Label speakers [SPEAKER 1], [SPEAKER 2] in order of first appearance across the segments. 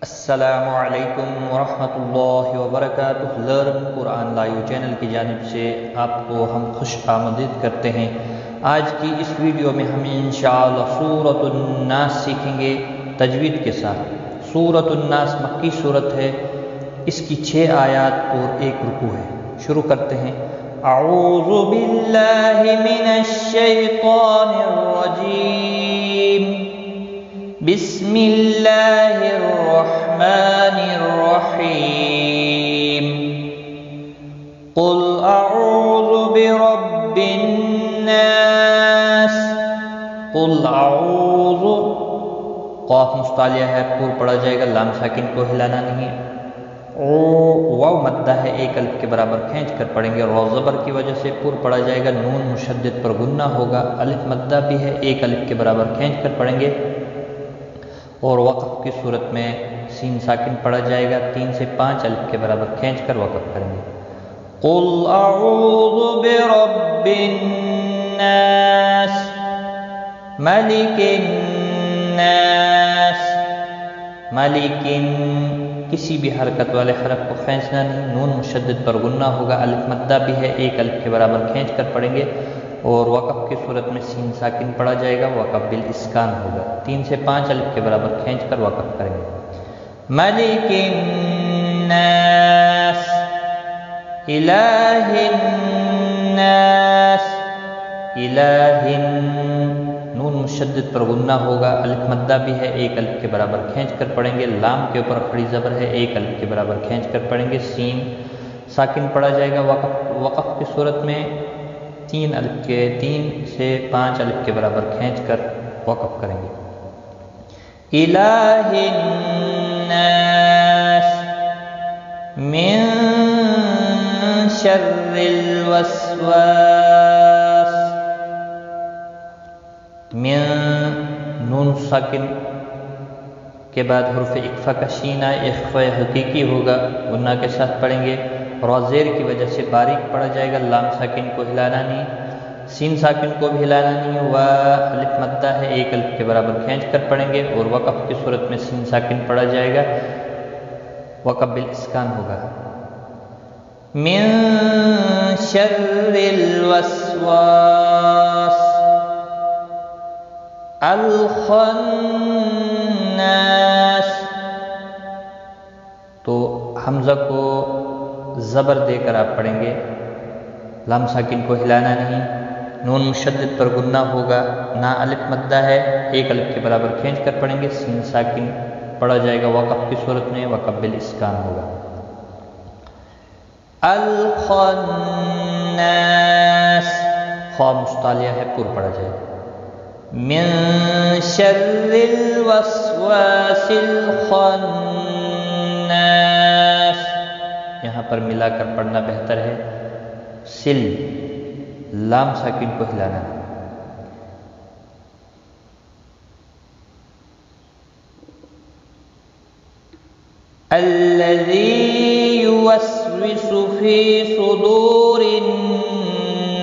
[SPEAKER 1] السلام علیکم ورحمۃ اللہ وبرکاتہ۔ لرن قرآن لائیو چینل کی جانب سے آپ کو ہم خوش آمدید کرتے ہیں۔ آج کی اس ویڈیو میں ہم انشاءاللہ سورۃ الناس سیکھیں گے تجوید کے ساتھ۔ سورۃ الناس مکی صورت ہے، اس کی 6 آیات اور 1 رکوع ہے۔ شروع کرتے ہیں۔ اعوذ باللہ من الشیطان الرجیم، بسم اللہ الرحمن الرحیم، قل اعوذ برب الناس، قل اعوذ، قاف مستعلیہ ہے، پور پڑا جائے گا، لام ساکن کو ہلانا نہیں ہے۔ واو مدہ ہے، 1 الف کے برابر کھینچ کر پڑھیں گے، رو زبر کی وجہ سے پور پڑا جائے گا، نون مشدد پر غنہ ہوگا، الف مدہ بھی ہے، 1 الف کے برابر کھینچ کر پڑھیں گے، اور وقف کی صورت میں سین ساکن پڑھا جائے گا، 3 سے 5 الف کے برابر کھینچ کر وقف کریں گے۔ قل اعوذ برب الناس، ملک الناس، ملک، کسی بھی حرکت والے حرف کو کھینچنا نہیں، نون مشدد پر غنہ ہوگا، الف مدہ بھی ہے، 1 الف کے برابر کھینچ کر پڑھیں گے، اور وقف کی صورت میں سین ساکن پڑھا جائے گا، وقف بالاسکان ہوگا، 3 سے 5 الف کے برابر کھینچ کر وقف کریں گے۔ ملک الناس، الہ الناس، الہ، نون مشدد پر غنہ ہوگا، الف مدہ بھی ہے، 1 الف کے برابر کھینچ کر پڑھیں گے، لام کے اوپر کھڑی زبر ہے، 1 الف کے برابر کھینچ کر پڑھیں گے، سین ساکن پڑھا جائے گا، وقف کی صورت میں 3 سے 5 الف کے برابر کھینچ کر وقف کریں گے۔ الہ الناس، من شر الوسواس، من، نون ساکن کے بعد حرف اقفا کا شین ہے، اقفا حقیقی ہوگا، غنہ کے ساتھ پڑھیں گے، را زیر کی وجہ سے باریک پڑھا جائے گا، لام ساکن کو ہلانا نہیں، سین ساکن کو بھی ہلانا نہیں، و الف مدہ ہے، 1 الف کے برابر کھینچ کر پڑھیں گے، اور وقف کی صورت میں سین ساکن پڑھا جائے گا، وقف بالاسکان ہوگا۔ من شر الوسواس الخناس، تو حمزہ کو زبر دے کر آپ پڑھیں گے، لام ساکن کو ہلانا نہیں، نون مشدد پر غنہ ہوگا، نا الف مدہ ہے، 1 الف کے برابر کھینچ کر پڑھیں گے، سین ساکن پڑھا جائے گا، وقف کی صورت میں وقف بالاسکان ہوگا۔ الخناس، خا مستعلیہ ہے، پور پڑھا جائے گا۔ من شر الوسواس الخناس، یہاں پر ملا کر پڑھنا بہتر ہے، سل، لام ساکن کو ہلانا۔ الذی یوسوس فی صدور الناس،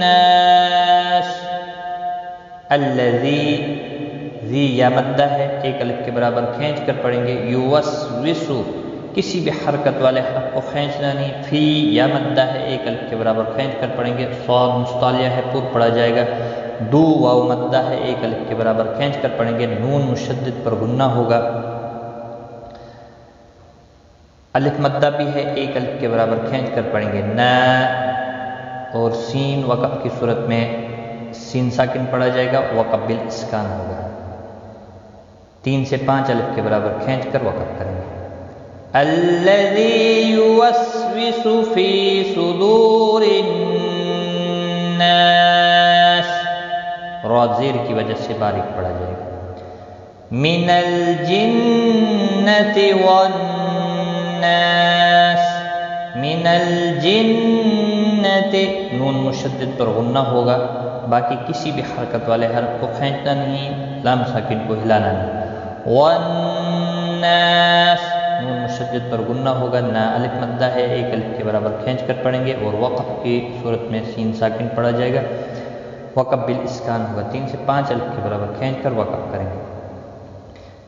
[SPEAKER 1] الذی، ذی یا مدہ ہے، 1 الف کے برابر کھینچ کر پڑھیں گے، یوسوس، کسی بھی حرکت والے حرف کو کھینچنا نہیں، فی یا مدہ ہے، 1 الف کے برابر کھینچ کر پڑھیں گے، صاد مستعلیہ ہے، پور پڑھا جائے گا، دو واو مدہ ہے، 1 الف کے برابر کھینچ کر پڑھیں گے، نون مشدد پر غنہ ہوگا، الف مدہ بھی ہے، 1 الف کے برابر کھینچ کر پڑھیں گے، نا، اور سین وقف کی صورت میں سین ساکن پڑھا جائے گا، وقف بالاسکان ہوگا، 3 سے 5 الف کے برابر کھینچ کر وقف کریں گے۔ الذی یوسوس فی صدور الناس، را زیر کی وجہ سے باریک پڑھا جائے گا۔ من الجنۃ والناس، من الجنۃ، نون مشدد پر غنہ ہوگا، باقی کسی بھی حرکت والے حرف کو کھینچنا نہیں، لام ساکن کو ہلانا نہیں، والناس، نون مشدد پر غنہ ہوگا، نا الف مدہ ہے، 1 الف کے برابر کھینچ کر پڑھیں گے، اور وقف کی صورت میں سین ساکن پڑھا جائے گا، وقف بالاسکان ہوگا، 3 سے 5 الف کے برابر کھینچ کر وقف کریں گے۔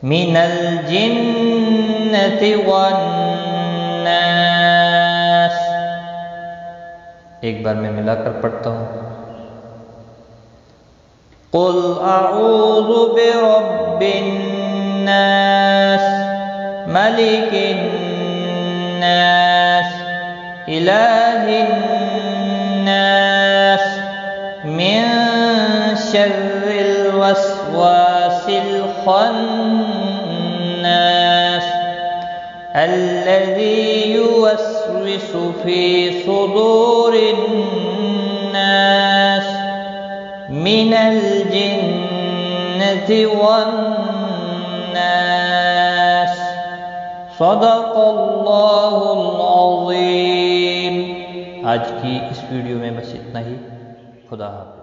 [SPEAKER 1] من الجنة والناس. ایک بار میں ملا کر پڑھتا ہوں. قل اعوذ برب الناس ملک الناس الہ الناس من شر الوسواس الخناس الذي يوسوس في صدور الناس من الجنة والناس. صدق اللہ العظیم. آج کی اس ویڈیو میں بس اتنا ہی. خدا حافظ.